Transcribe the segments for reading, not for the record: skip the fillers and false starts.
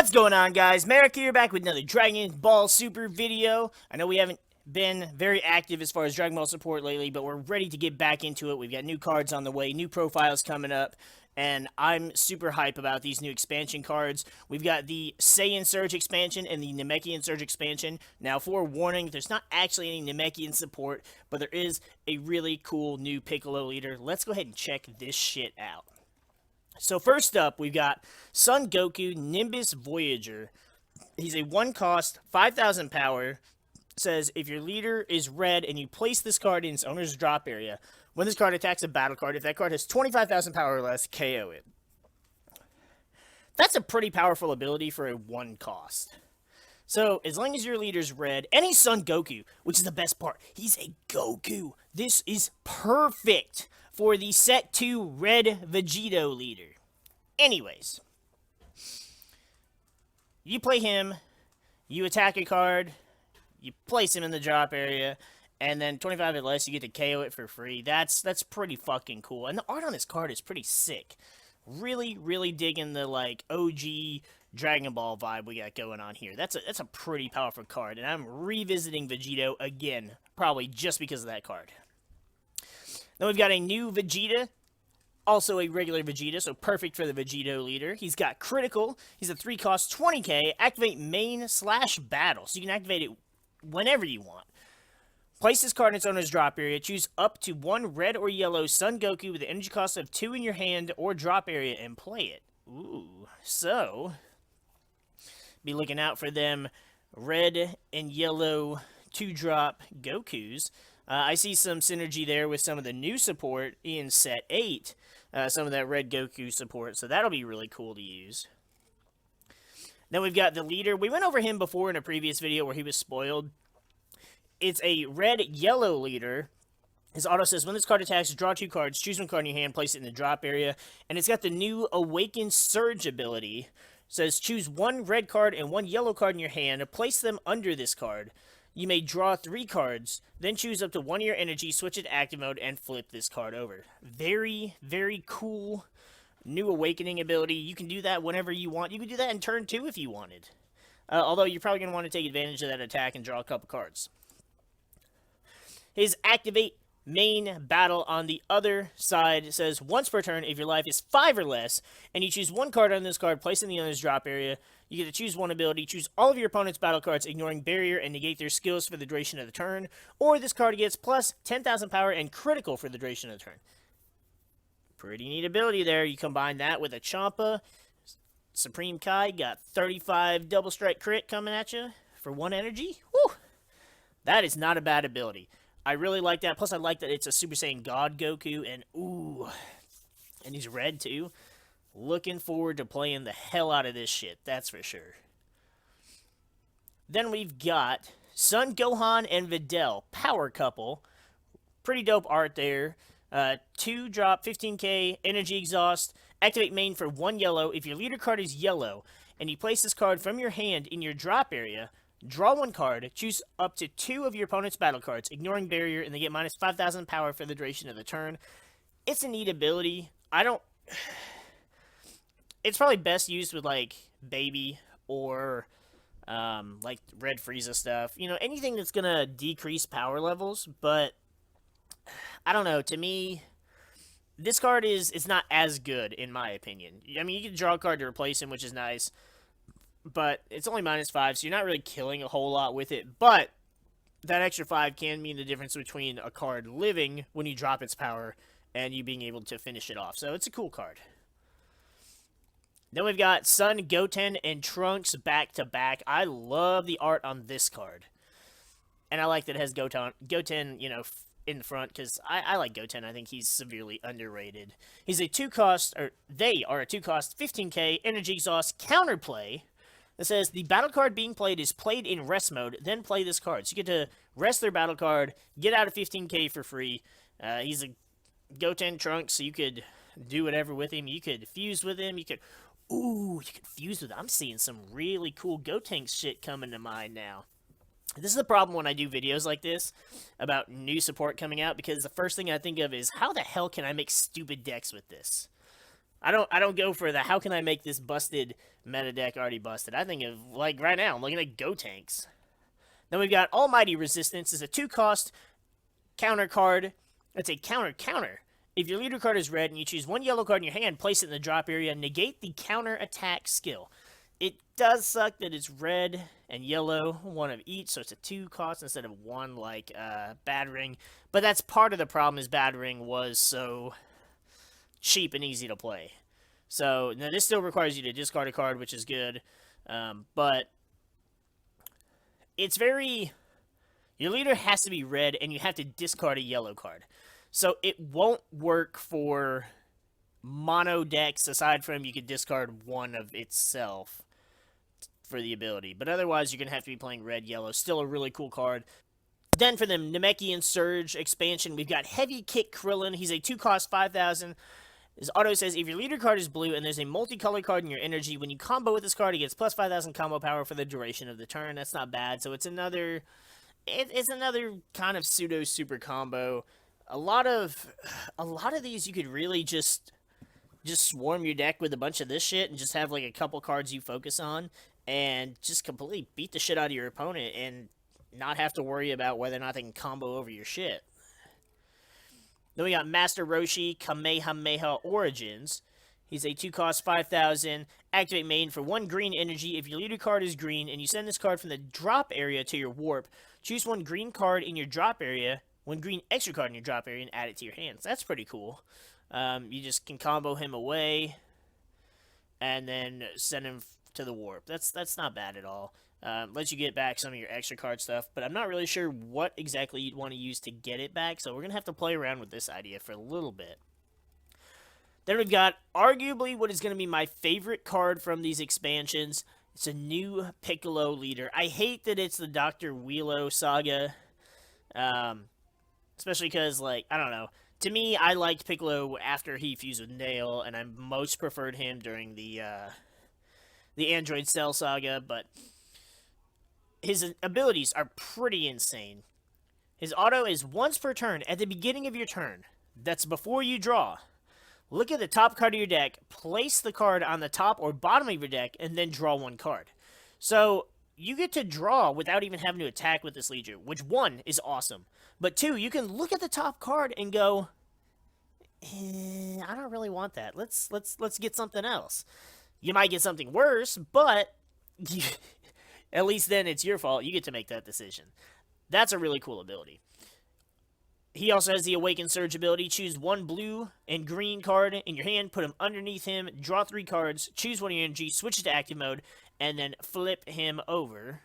What's going on, guys? MariK here, back with another Dragon Ball Super video. I know we haven't been very active as far as Dragon Ball support lately, but we're ready to get back into it. We've got new cards on the way, new profiles coming up, and I'm super hype about these new expansion cards. We've got the Saiyan Surge expansion and the Namekian Surge expansion. Now, forewarning, there's not actually any Namekian support, but there is a really cool new Piccolo leader. Let's go ahead and check this shit out. So first up, we've got Son Goku Nimbus Voyager. He's a 1-cost, 5,000 power. Says, if your leader is red and you place this card in its owner's drop area, when this card attacks a battle card, if that card has 25,000 power or less, KO it. That's a pretty powerful ability for a 1-cost. So, as long as your leader's red, and he's Son Goku, which is the best part. He's a Goku. This is perfect for the Set 2 Red Vegito leader. Anyways, you play him, you attack a card, you place him in the drop area, and then 25 or less, you get to KO it for free. That's pretty fucking cool. And the art on this card is pretty sick. Really, really digging the, like, OG Dragon Ball vibe we got going on here. That's a pretty powerful card, and I'm revisiting Vegito again, probably just because of that card. Then we've got a new Vegeta, also a regular Vegeta, so perfect for the Vegito leader. He's got critical. He's a 3-cost, 20k, activate main/battle, so you can activate it whenever you want. Place this card in its owner's drop area. Choose up to 1 red or yellow Son Goku with an energy cost of 2 in your hand or drop area and play it. Ooh, so be looking out for them red and yellow 2-drop Gokus. I see some synergy there with some of the new support in Set 8. Some of that red Goku support, so that'll be really cool to use. Then we've got the leader. We went over him before in a previous video where he was spoiled. It's a red-yellow leader. His auto says, when this card attacks, draw 2 cards, choose 1 card in your hand, place it in the drop area. And it's got the new Awakened Surge ability. It says, choose 1 red card and 1 yellow card in your hand, place them under this card. You may draw 3 cards, then choose up to 1 of your energy, switch it to active mode, and flip this card over. Very, very cool new awakening ability. You can do that whenever you want. You can do that in turn 2 if you wanted. Although you're probably going to want to take advantage of that attack and draw a couple cards. His activate main battle on the other side says, once per turn, if your life is 5 or less, and you choose 1 card on this card, place it in the owner's drop area, you get to choose 1 ability, choose all of your opponent's battle cards, ignoring barrier and negate their skills for the duration of the turn, or this card gets plus 10,000 power and critical for the duration of the turn. Pretty neat ability there. You combine that with a Champa. Supreme Kai got 35 double strike crit coming at you for 1 energy. Whew! That is not a bad ability. I really like that. Plus, I like that it's a Super Saiyan God Goku, and ooh, and he's red too. Looking forward to playing the hell out of this shit, that's for sure. Then we've got Son Gohan and Videl, power couple. Pretty dope art there. 2-drop, 15k, energy exhaust. Activate main for 1 yellow. If your leader card is yellow, and you place this card from your hand in your drop area, draw 1 card, choose up to 2 of your opponent's battle cards, ignoring barrier, and they get minus 5,000 power for the duration of the turn. It's a neat ability. It's probably best used with, like, Baby or, like, Red Frieza stuff. You know, anything that's gonna decrease power levels, but I don't know. To me, this card it's not as good, in my opinion. I mean, you can draw a card to replace him, which is nice, but it's only minus 5, so you're not really killing a whole lot with it. But that extra 5 can mean the difference between a card living when you drop its power and you being able to finish it off. So it's a cool card. Then we've got Son Goten and Trunks back-to-back. I love the art on this card. And I like that it has Goten, you know, in the front, because I like Goten. I think he's severely underrated. He's a 2-cost, or they are a 2-cost, 15k, energy exhaust, counterplay. That says, the battle card being played is played in rest mode, then play this card. So you get to rest their battle card, get out of 15k for free. He's a Goten Trunks, so you could do whatever with him. You could fuse with him. You could fuse with him. I'm seeing some really cool Goten shit coming to mind now. This is the problem when I do videos like this about new support coming out, because the first thing I think of is, how the hell can I make stupid decks with this? I don't go for the how can I make this busted meta deck already busted. I think of like right now I'm looking at Go Tanks. Then we've got Almighty Resistance is a 2-cost counter card. It's a counter. If your leader card is red and you choose one yellow card in your hand, place it in the drop area, negate the counter attack skill. It does suck that it's red and yellow, one of each, so it's a 2-cost instead of one like Bad Ring. But that's part of the problem is Bad Ring was so cheap and easy to play. So now this still requires you to discard a card, which is good. But it's very... Your leader has to be red, and you have to discard a yellow card. So it won't work for mono decks, aside from you could discard one of itself for the ability. But otherwise, you're going to have to be playing red, yellow. Still a really cool card. Then for the Namekian Surge expansion, we've got Heavy Kick Krillin. He's a 2-cost 5,000. His auto says, if your leader card is blue and there's a multicolored card in your energy, when you combo with this card, it gets plus 5,000 combo power for the duration of the turn. That's not bad. So it's another kind of pseudo super combo. A lot of these you could really just swarm your deck with a bunch of this shit and just have like a couple cards you focus on and just completely beat the shit out of your opponent and not have to worry about whether or not they can combo over your shit. Then we got Master Roshi Kamehameha Origins. He's a 2-cost 5,000. Activate main for 1 green energy. If your leader card is green and you send this card from the drop area to your warp, choose 1 green card in your drop area, 1 green extra card in your drop area, and add it to your hands. That's pretty cool. You just can combo him away and then send him to the warp. That's not bad at all. Lets you get back some of your extra card stuff, but I'm not really sure what exactly you'd want to use to get it back, so we're going to have to play around with this idea for a little bit. Then we've got arguably what is going to be my favorite card from these expansions. It's a new Piccolo leader. I hate that it's the Dr. Wheelo saga, especially because, like, I don't know. To me, I liked Piccolo after he fused with Nail, and I most preferred him during the Android Cell saga, but his abilities are pretty insane. His auto is once per turn at the beginning of your turn. That's before you draw. Look at the top card of your deck, place the card on the top or bottom of your deck, and then draw 1 card. So, you get to draw without even having to attack with this leader, which 1 is awesome. But 2, you can look at the top card and go, I don't really want that. Let's get something else. You might get something worse, but at least then it's your fault. You get to make that decision. That's a really cool ability. He also has the Awaken Surge ability. Choose 1 blue and green card in your hand, put him underneath him, draw 3 cards, choose 1 of your energy, switch it to active mode, and then flip him over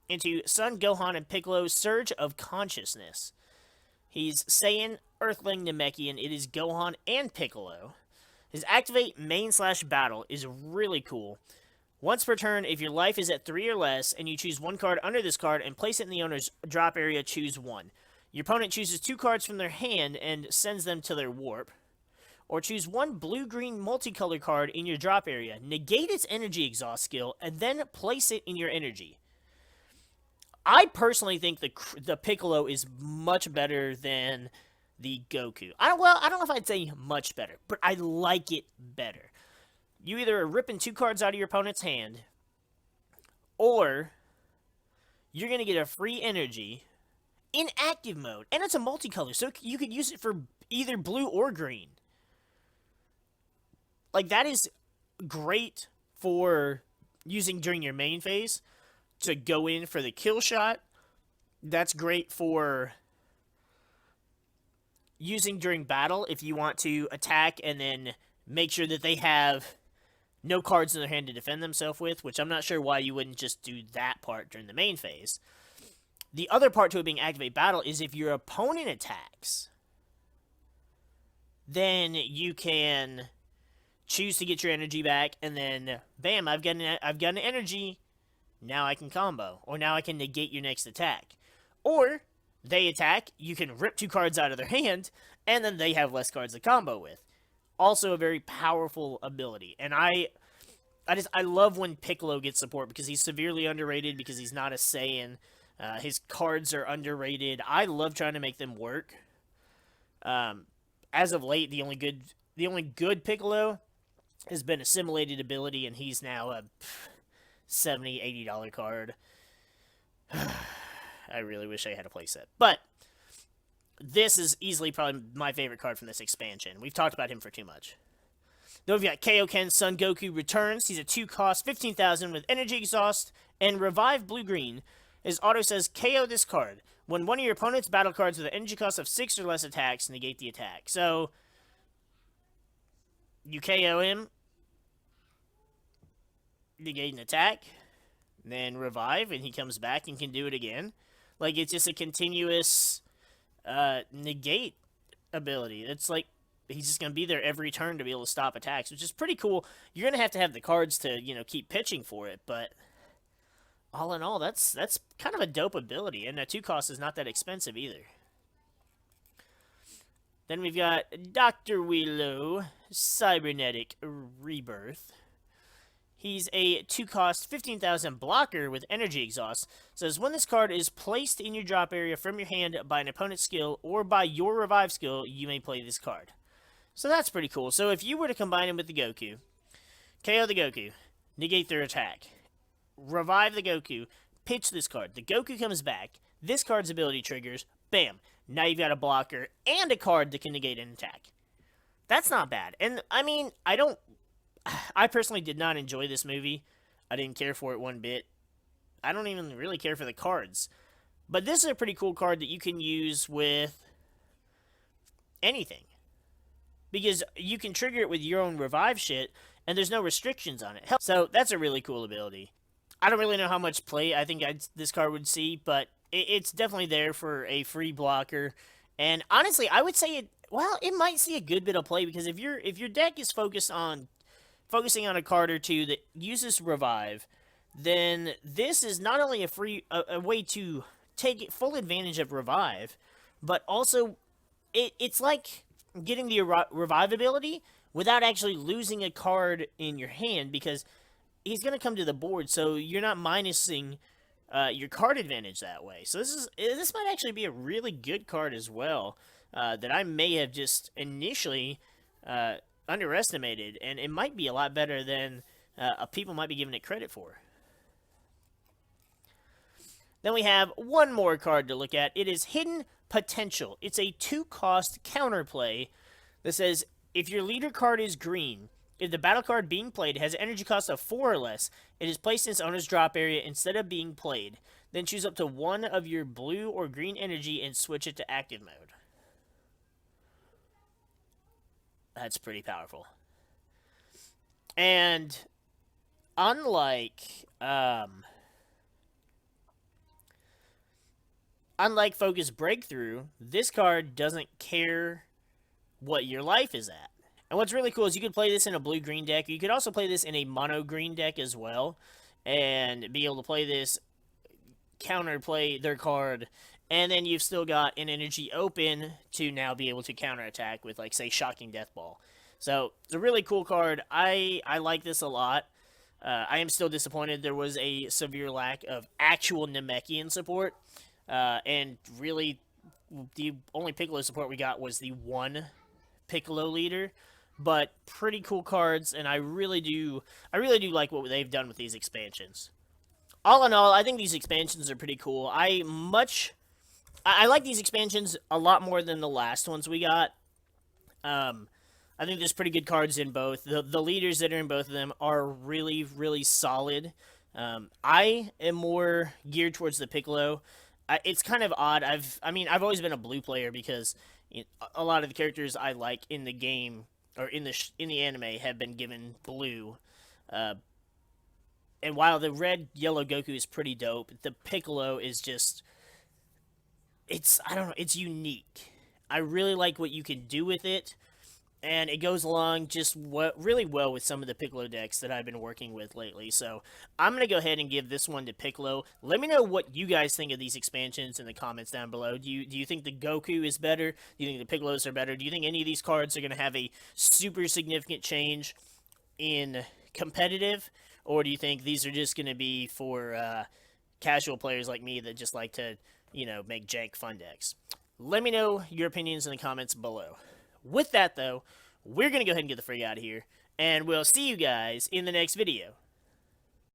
into Son Gohan and Piccolo Surge of Consciousness. He's Saiyan, Earthling, Namekian. It is Gohan and Piccolo. His activate main/battle is really cool. Once per turn, if your life is at 3 or less, and you choose 1 card under this card and place it in the owner's drop area, choose 1. Your opponent chooses 2 cards from their hand and sends them to their warp. Or choose 1 blue-green multicolor card in your drop area, negate its energy exhaust skill, and then place it in your energy. I personally think the Piccolo is much better than the Goku. I don't know if I'd say much better, but I like it better. You either are ripping 2 cards out of your opponent's hand, or you're going to get a free energy in active mode, and it's a multicolor, so you could use it for either blue or green. Like, that is great for using during your main phase to go in for the kill shot. That's great for using during battle if you want to attack and then make sure that they have no cards in their hand to defend themselves with, which I'm not sure why you wouldn't just do that part during the main phase. The other part to it being activate battle is if your opponent attacks, then you can choose to get your energy back, and then bam, I've got an energy. Now I can combo, or now I can negate your next attack. Or they attack, you can rip 2 cards out of their hand, and then they have less cards to combo with. Also a very powerful ability, and I love when Piccolo gets support because he's severely underrated because he's not a Saiyan. His cards are underrated. I love trying to make them work. As of late, the only good Piccolo has been assimilated ability, and he's now a $70-$80 card. I really wish I had a playset. But this is easily probably my favorite card from this expansion. We've talked about him for too much. Then we've got Kaioken Son Goku returns. He's a 2-cost, 15,000 with energy exhaust and revive blue-green. His auto says KO this card. When one of your opponent's battle cards with an energy cost of 6 or less attacks, negate the attack. So, you KO him, negate an attack, then revive, and he comes back and can do it again. Like, it's just a continuous negate ability. It's like, he's just going to be there every turn to be able to stop attacks, which is pretty cool. You're going to have the cards to, keep pitching for it, but all in all, that's kind of a dope ability, and that 2-cost is not that expensive either. Then we've got Dr. Willow, Cybernetic Rebirth. He's a 2-cost, 15,000 blocker with energy exhaust. Says when this card is placed in your drop area from your hand by an opponent's skill or by your revive skill, you may play this card. So that's pretty cool. So if you were to combine him with the Goku, KO the Goku, negate their attack, revive the Goku, pitch this card. The Goku comes back. This card's ability triggers. Bam. Now you've got a blocker and a card that can negate an attack. That's not bad. And, I mean, I personally did not enjoy this movie. I didn't care for it one bit. I don't even really care for the cards. But this is a pretty cool card that you can use with anything. Because you can trigger it with your own revive shit, and there's no restrictions on it. So that's a really cool ability. I don't really know how much play I think this card would see, but it's definitely there for a free blocker. And honestly, I would say it might see a good bit of play, because if your deck is focusing on a card or two that uses revive, then this is not only a way to take full advantage of revive, but also it's like getting the revive ability without actually losing a card in your hand, because he's going to come to the board, so you're not minusing your card advantage that way. So this might actually be a really good card as well, that I may have just initially underestimated, and it might be a lot better than people might be giving it credit for. Then we have one more card to look at. It is Hidden Potential. It's a 2-cost counterplay that says, if your leader card is green, if the battle card being played has an energy cost of 4 or less, it is placed in its owner's drop area instead of being played. Then choose up to one of your blue or green energy and switch it to active mode. That's pretty powerful. And unlike Focus Breakthrough, this card doesn't care what your life is at. And what's really cool is you could play this in a blue-green deck. You could also play this in a mono-green deck as well, and be able to play this, counterplay their card, and then you've still got an energy open to now be able to counterattack with, like, say, Shocking Death Ball. So, it's a really cool card. I like this a lot. I am still disappointed there was a severe lack of actual Namekian support. And really, the only Piccolo support we got was the one Piccolo leader. But pretty cool cards, and I really do like what they've done with these expansions. All in all, I think these expansions are pretty cool. I like these expansions a lot more than the last ones we got. I think there's pretty good cards in both. The leaders that are in both of them are really, really solid. I am more geared towards the Piccolo. It's kind of odd. I've always been a blue player because a lot of the characters I like in the game or in the anime have been given blue. And while the red yellow Goku is pretty dope, the Piccolo is just it's unique. I really like what you can do with it, and it goes along just really well with some of the Piccolo decks that I've been working with lately. So I'm going to go ahead and give this one to Piccolo. Let me know what you guys think of these expansions in the comments down below. Do you think the Goku is better? Do you think the Piccolos are better? Do you think any of these cards are going to have a super significant change in competitive? Or do you think these are just going to be for casual players like me that just like to, make jank fun decks? Let me know your opinions in the comments below. With that, though, we're going to go ahead and get the freak out of here. and we'll see you guys in the next video.